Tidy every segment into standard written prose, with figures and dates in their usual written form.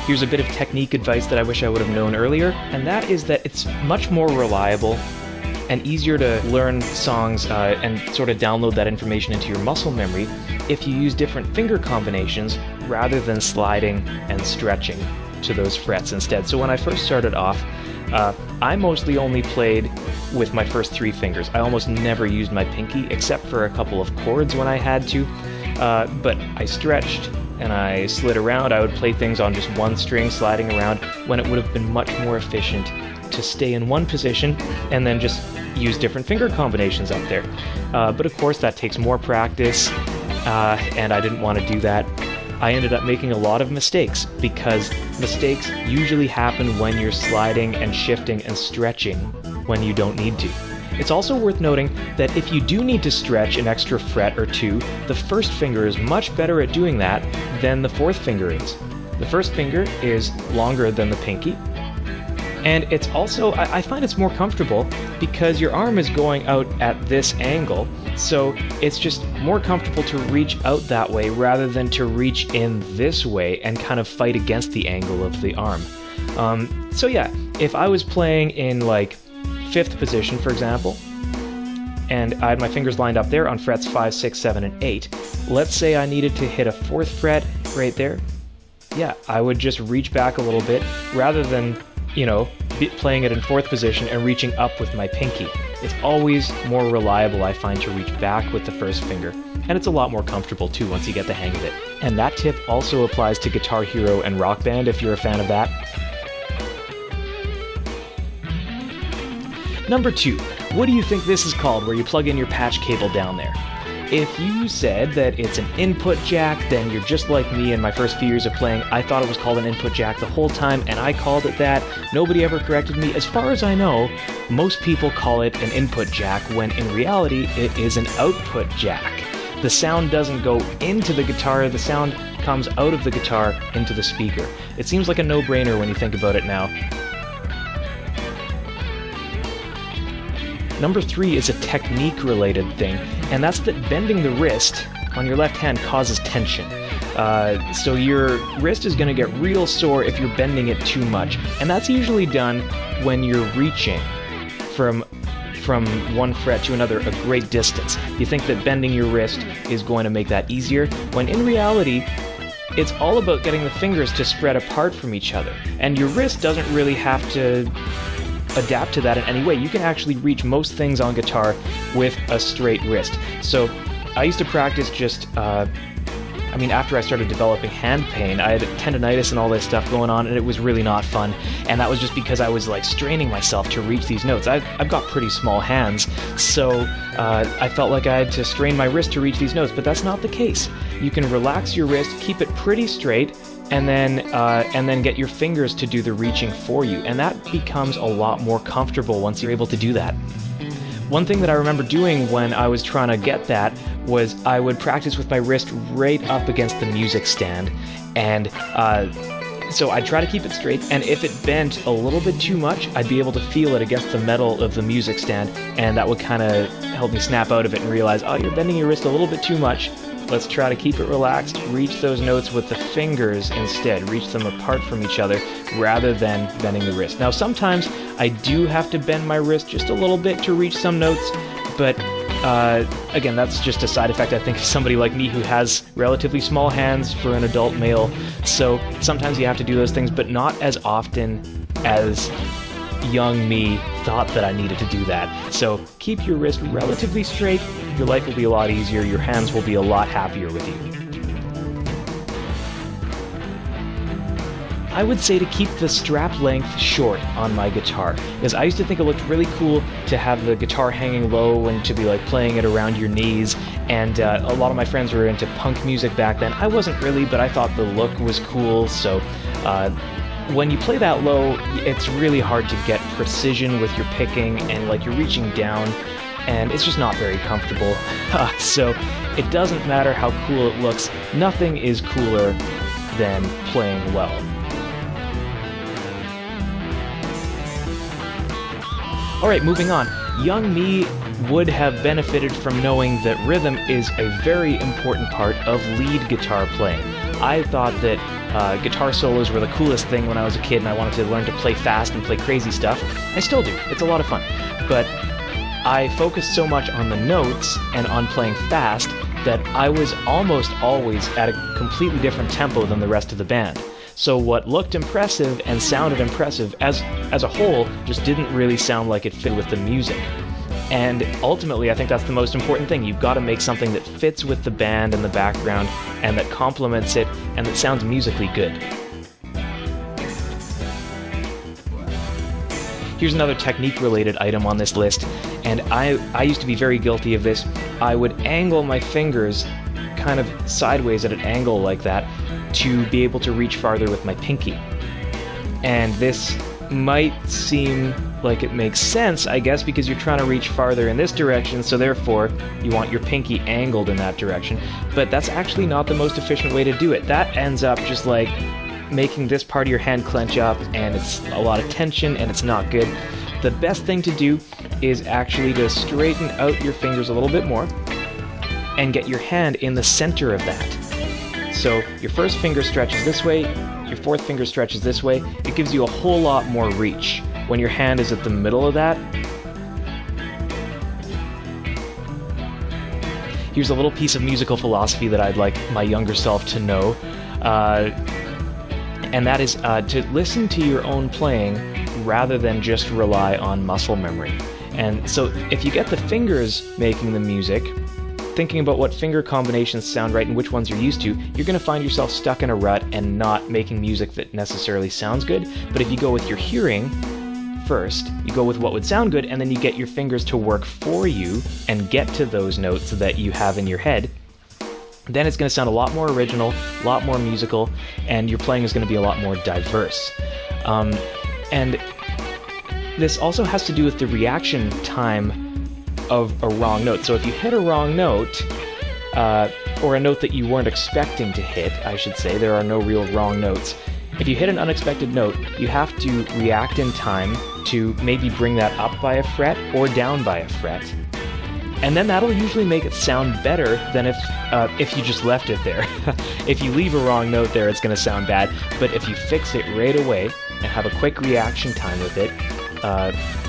here's a bit of technique advice that I wish I would have known earlier, and that is that it's much more reliable and easier to learn songs and sort of download that information into your muscle memory if you use different finger combinations rather than sliding and stretching to those frets instead. So when I first started off, I mostly only played with my first 3 fingers. I almost never used my pinky except for a couple of chords when I had to, but I stretched and I slid around. I would play things on just one string sliding around when it would have been much more efficient to stay in one position and then just use different finger combinations up there. But of course that takes more practice, and I didn't want to do that. I ended up making a lot of mistakes because mistakes usually happen when you're sliding and shifting and stretching when you don't need to. It's also worth noting that if you do need to stretch an extra fret or 2, the first finger is much better at doing that than the 4th finger is. The first finger is longer than the pinky, and it's also, I find it's more comfortable because your arm is going out at this angle, so it's just more comfortable to reach out that way rather than to reach in this way and kind of fight against the angle of the arm. So yeah, if I was playing in like 5th position, for example, and I had my fingers lined up there on frets 5, 6, 7, and 8, let's say I needed to hit a 4th fret right there, yeah, I would just reach back a little bit rather than, playing it in 4th position and reaching up with my pinky. It's always more reliable, I find, to reach back with the first finger. And it's a lot more comfortable too once you get the hang of it. And that tip also applies to Guitar Hero and Rock Band if you're a fan of that. Number 2, what do you think this is called where you plug in your patch cable down there? If you said that it's an input jack, then you're just like me in my first few years of playing. I thought it was called an input jack the whole time, and I called it that. Nobody ever corrected me. As far as I know, most people call it an input jack, when in reality, it is an output jack. The sound doesn't go into the guitar, the sound comes out of the guitar into the speaker. It seems like a no-brainer when you think about it now. Number 3 is a technique-related thing, and that's that bending the wrist on your left hand causes tension. So your wrist is going to get real sore if you're bending it too much, and that's usually done when you're reaching from one fret to another a great distance. You think that bending your wrist is going to make that easier, when in reality, it's all about getting the fingers to spread apart from each other, and your wrist doesn't really have to adapt to that in any way. You can actually reach most things on guitar with a straight wrist. So I used to practice just, after I started developing hand pain, I had tendonitis and all this stuff going on, and it was really not fun. And that was just because I was like straining myself to reach these notes. I've got pretty small hands, so I felt like I had to strain my wrist to reach these notes, but that's not the case. You can relax your wrist, keep it pretty straight, and then get your fingers to do the reaching for you, and that becomes a lot more comfortable once you're able to do that. One thing that I remember doing when I was trying to get that was I would practice with my wrist right up against the music stand, and so I'd try to keep it straight, and if it bent a little bit too much, I'd be able to feel it against the metal of the music stand, and that would kind of help me snap out of it and realize, oh, you're bending your wrist a little bit too much. Let's try to keep it relaxed, reach those notes with the fingers instead, reach them apart from each other rather than bending the wrist. Now sometimes I do have to bend my wrist just a little bit to reach some notes, but again, that's just a side effect, I think, of somebody like me who has relatively small hands for an adult male, so sometimes you have to do those things, but not as often as young me thought that I needed to do that. So keep your wrist relatively straight, your life will be a lot easier, your hands will be a lot happier with you. I would say to keep the strap length short on my guitar, because I used to think it looked really cool to have the guitar hanging low and to be like playing it around your knees, and a lot of my friends were into punk music back then. I wasn't really, but I thought the look was cool, so when you play that low, it's really hard to get precision with your picking, and like you're reaching down, and it's just not very comfortable. So it doesn't matter how cool it looks, nothing is cooler than playing well. Alright, moving on. Young me would have benefited from knowing that rhythm is a very important part of lead guitar playing. I thought that guitar solos were the coolest thing when I was a kid and I wanted to learn to play fast and play crazy stuff. I still do. It's a lot of fun. But I focused so much on the notes and on playing fast that I was almost always at a completely different tempo than the rest of the band. So what looked impressive and sounded impressive as a whole just didn't really sound like it fit with the music. And ultimately, I think that's the most important thing. You've got to make something that fits with the band and the background and that complements it and that sounds musically good. Here's another technique-related item on this list, and I used to be very guilty of this. I would angle my fingers kind of sideways at an angle like that to be able to reach farther with my pinky. And this might seem like it makes sense, I guess, because you're trying to reach farther in this direction, so therefore you want your pinky angled in that direction. But that's actually not the most efficient way to do it. That ends up just like making this part of your hand clench up, and it's a lot of tension, and it's not good. The best thing to do is actually to straighten out your fingers a little bit more and get your hand in the center of that. So your first finger stretches this way, your fourth finger stretches this way. It gives you a whole lot more reach when your hand is at the middle of that. Here's a little piece of musical philosophy that I'd like my younger self to know, and that is to listen to your own playing rather than just rely on muscle memory. And so if you get the fingers making the music, thinking about what finger combinations sound right and which ones you're used to, you're going to find yourself stuck in a rut and not making music that necessarily sounds good. But if you go with your hearing first, you go with what would sound good, and then you get your fingers to work for you and get to those notes that you have in your head, then it's going to sound a lot more original, a lot more musical, and your playing is going to be a lot more diverse. And this also has to do with the reaction time of a wrong note. So if you hit a wrong note, or a note that you weren't expecting to hit, I should say, there are no real wrong notes. If you hit an unexpected note, you have to react in time to maybe bring that up by a fret or down by a fret. And then that'll usually make it sound better than if you just left it there. If you leave a wrong note there, it's going to sound bad. But if you fix it right away and have a quick reaction time with it,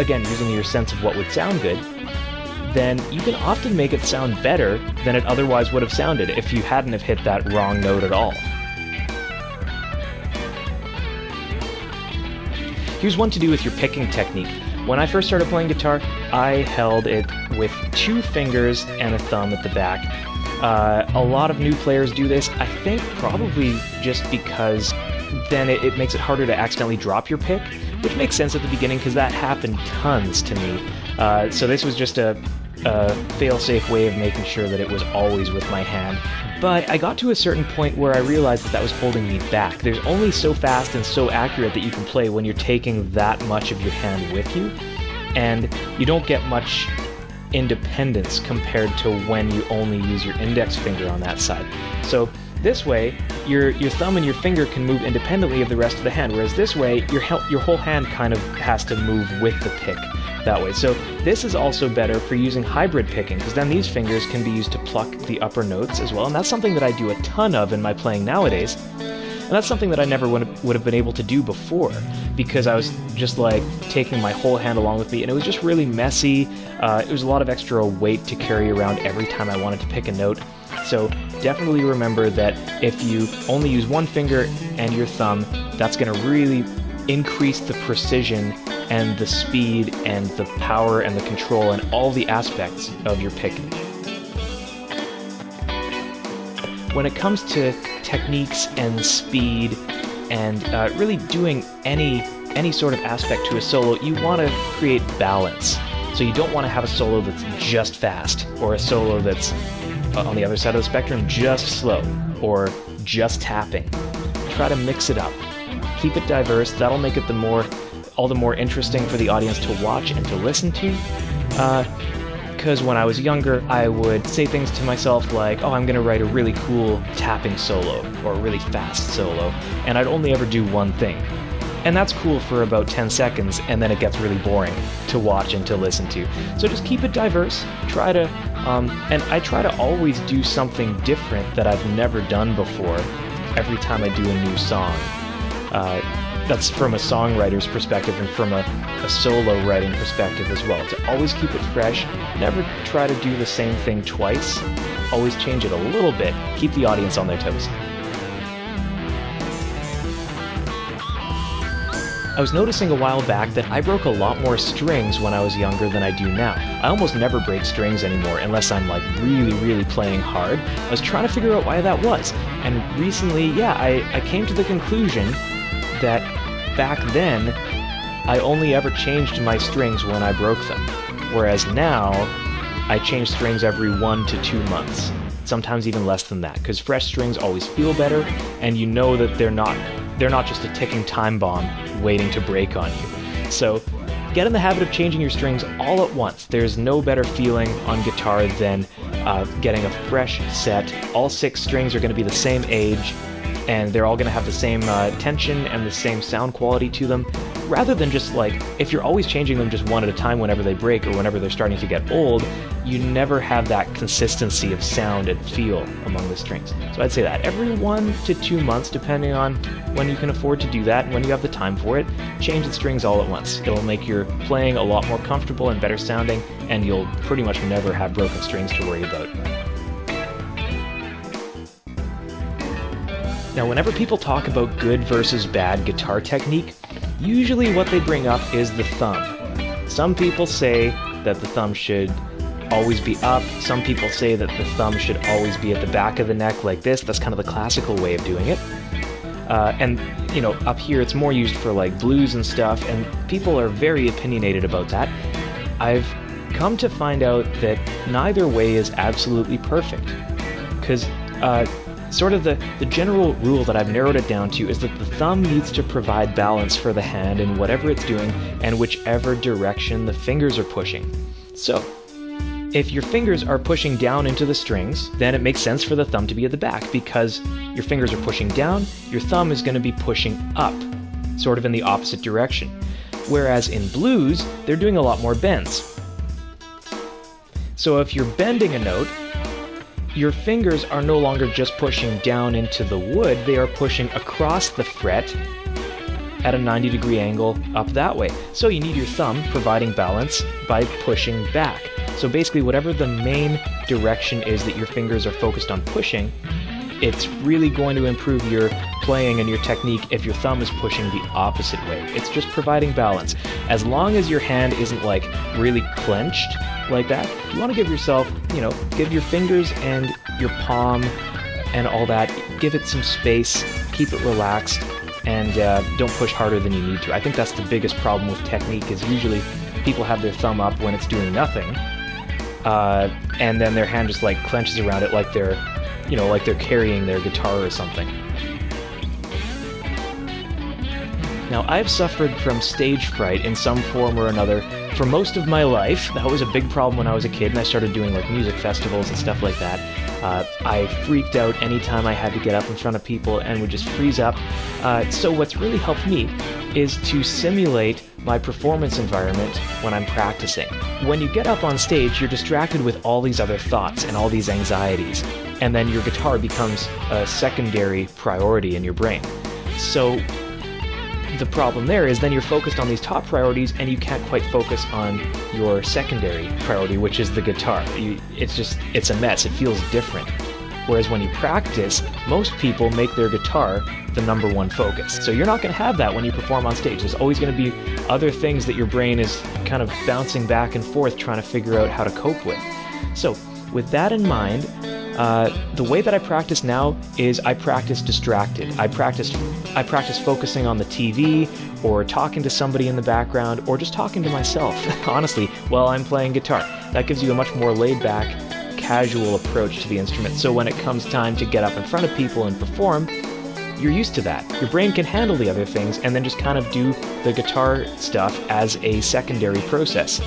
again, using your sense of what would sound good, then you can often make it sound better than it otherwise would have sounded if you hadn't have hit that wrong note at all. Here's one to do with your picking technique. When I first started playing guitar, I held it with 2 fingers and a thumb at the back. A lot of new players do this, I think probably just because then it makes it harder to accidentally drop your pick, which makes sense at the beginning because that happened tons to me. So this was just a fail-safe way of making sure that it was always with my hand. But I got to a certain point where I realized that was holding me back. There's only so fast and so accurate that you can play when you're taking that much of your hand with you, and you don't get much independence compared to when you only use your index finger on that side. So this way, your thumb and your finger can move independently of the rest of the hand, whereas this way, your whole hand kind of has to move with the pick that way. So this is also better for using hybrid picking, because then these fingers can be used to pluck the upper notes as well, and that's something that I do a ton of in my playing nowadays. And that's something that I never would have been able to do before, because I was just like taking my whole hand along with me, and it was just really messy. It was a lot of extra weight to carry around every time I wanted to pick a note. So definitely remember that if you only use one finger and your thumb, that's going to really increase the precision and the speed and the power and the control and all the aspects of your picking. When it comes to techniques and speed and really doing any sort of aspect to a solo, you want to create balance. So you don't want to have a solo that's just fast, or a solo that's on the other side of the spectrum just slow, or just tapping. Try to mix it up. Keep it diverse. That'll make it all the more interesting for the audience to watch and to listen to. Because when I was younger, I would say things to myself like, oh, I'm going to write a really cool tapping solo or a really fast solo, and I'd only ever do one thing. And that's cool for about 10 seconds, and then it gets really boring to watch and to listen to. So just keep it diverse. Try to, and I try to always do something different that I've never done before every time I do a new song. That's from a songwriter's perspective and from a solo writing perspective as well. To always keep it fresh, never try to do the same thing twice. Always change it a little bit. Keep the audience on their toes. I was noticing a while back that I broke a lot more strings when I was younger than I do now. I almost never break strings anymore unless I'm like really playing hard. I was trying to figure out why that was. And recently, I came to the conclusion that back then, I only ever changed my strings when I broke them. Whereas now, I change strings every 1 to 2 months. Sometimes even less than that, because fresh strings always feel better, and you know that they're not just a ticking time bomb waiting to break on you. So get in the habit of changing your strings all at once. There's no better feeling on guitar than getting a fresh set. All 6 strings are going to be the same age, and they're all going to have the same tension and the same sound quality to them, rather than just like, if you're always changing them just one at a time whenever they break or whenever they're starting to get old, you never have that consistency of sound and feel among the strings. So I'd say that every 1 to 2 months, depending on when you can afford to do that and when you have the time for it, change the strings all at once. It'll make your playing a lot more comfortable and better sounding, and you'll pretty much never have broken strings to worry about. Now, whenever people talk about good versus bad guitar technique, usually what they bring up is the thumb. Some people say that the thumb should always be up. Some people say that the thumb should always be at the back of the neck like this. That's kind of the classical way of doing it. And, you know, up here it's more used for like blues and stuff, and people are very opinionated about that. I've come to find out that neither way is absolutely perfect. Because sort of the general rule that I've narrowed it down to is that the thumb needs to provide balance for the hand in whatever it's doing and whichever direction the fingers are pushing. So, if your fingers are pushing down into the strings, then it makes sense for the thumb to be at the back, because your fingers are pushing down, your thumb is going to be pushing up, sort of in the opposite direction. Whereas in blues, they're doing a lot more bends. So if you're bending a note, your fingers are no longer just pushing down into the wood, they are pushing across the fret at a 90-degree angle up that way. So you need your thumb providing balance by pushing back. So basically, whatever the main direction is that your fingers are focused on pushing, it's really going to improve your playing and your technique if your thumb is pushing the opposite way. It's just providing balance. As long as your hand isn't like really clenched like that, you want to give yourself, give your fingers and your palm and all that, give it some space, keep it relaxed, and don't push harder than you need to. I think that's the biggest problem with technique, is usually people have their thumb up when it's doing nothing, and then their hand just like clenches around it like they're carrying their guitar or something. Now, I've suffered from stage fright in some form or another for most of my life. That was a big problem when I was a kid and I started doing like music festivals and stuff like that. I freaked out anytime I had to get up in front of people and would just freeze up. So what's really helped me is to simulate my performance environment when I'm practicing. When you get up on stage, you're distracted with all these other thoughts and all these anxieties, and then your guitar becomes a secondary priority in your brain. So the problem there is then you're focused on these top priorities and you can't quite focus on your secondary priority, which is the guitar. It's a mess. It feels different. Whereas when you practice, most people make their guitar the number one focus. So you're not going to have that when you perform on stage. There's always going to be other things that your brain is kind of bouncing back and forth trying to figure out how to cope with. So with that in mind, the way that I practice now is I practice distracted. I practice focusing on the TV, or talking to somebody in the background, or just talking to myself, honestly, while I'm playing guitar. That gives you a much more laid-back, casual approach to the instrument. So when it comes time to get up in front of people and perform, you're used to that. Your brain can handle the other things and then just kind of do the guitar stuff as a secondary process.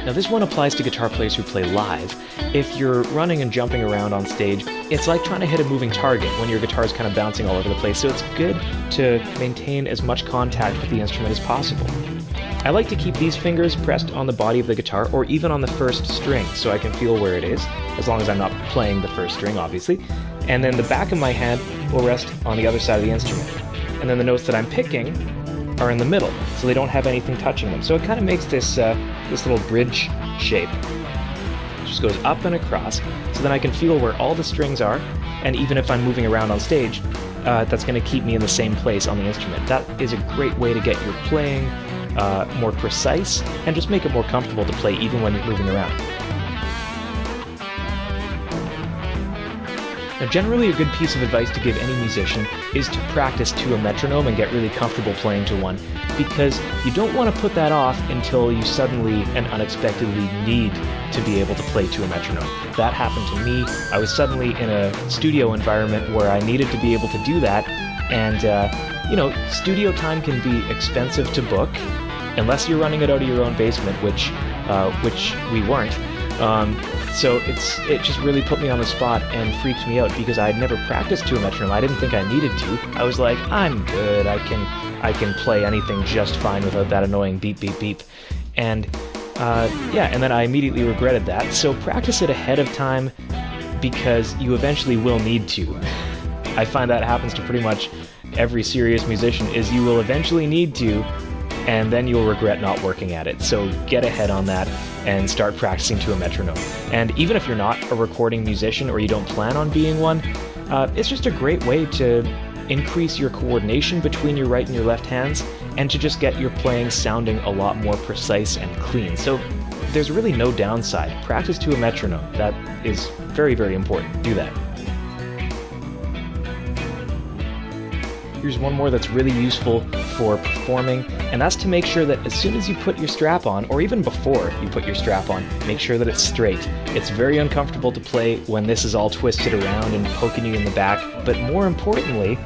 Now this one applies to guitar players who play live. If you're running and jumping around on stage, it's like trying to hit a moving target when your guitar is kind of bouncing all over the place, so it's good to maintain as much contact with the instrument as possible. I like to keep these fingers pressed on the body of the guitar or even on the first string so I can feel where it is, as long as I'm not playing the first string, obviously. And then the back of my hand will rest on the other side of the instrument. And then the notes that I'm picking are in the middle, so they don't have anything touching them. So it kind of makes this little bridge shape. It just goes up and across, so then I can feel where all the strings are, and even if I'm moving around on stage, that's going to keep me in the same place on the instrument. That is a great way to get your playing more precise and just make it more comfortable to play even when you're moving around. Now, generally a good piece of advice to give any musician is to practice to a metronome and get really comfortable playing to one, because you don't want to put that off until you suddenly and unexpectedly need to be able to play to a metronome. That happened to me. I was suddenly in a studio environment where I needed to be able to do that, and studio time can be expensive to book, unless you're running it out of your own basement, which we weren't. So it just really put me on the spot and freaked me out because I had never practiced to a metronome. I didn't think I needed to. I was like, I'm good. I can play anything just fine without that annoying beep beep beep. And and then I immediately regretted that. So practice it ahead of time because you eventually will need to. I find that happens to pretty much every serious musician, is you will eventually need to, and then you'll regret not working at it. So get ahead on that and start practicing to a metronome. And even if you're not a recording musician or you don't plan on being one, it's just a great way to increase your coordination between your right and your left hands and to just get your playing sounding a lot more precise and clean. So there's really no downside. Practice to a metronome. That is very, very important. Do that. Here's one more that's really useful for performing, and that's to make sure that as soon as you put your strap on, or even before you put your strap on, make sure that it's straight. It's very uncomfortable to play when this is all twisted around and poking you in the back, but more importantly,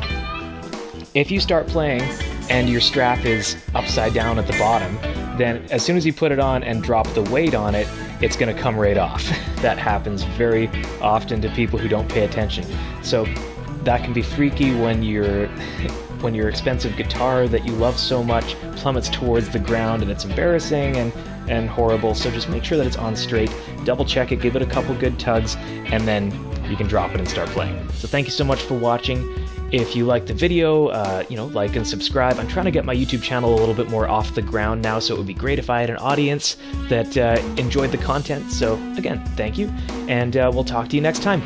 if you start playing and your strap is upside down at the bottom, then as soon as you put it on and drop the weight on it, it's going to come right off. That happens very often to people who don't pay attention. So that can be freaky when your expensive guitar that you love so much plummets towards the ground, and it's embarrassing and horrible. So just make sure that it's on straight, double check it, give it a couple good tugs, and then you can drop it and start playing. So thank you so much for watching. If you liked the video, like and subscribe. I'm trying to get my YouTube channel a little bit more off the ground now, so it would be great if I had an audience that enjoyed the content. So again, thank you, and we'll talk to you next time.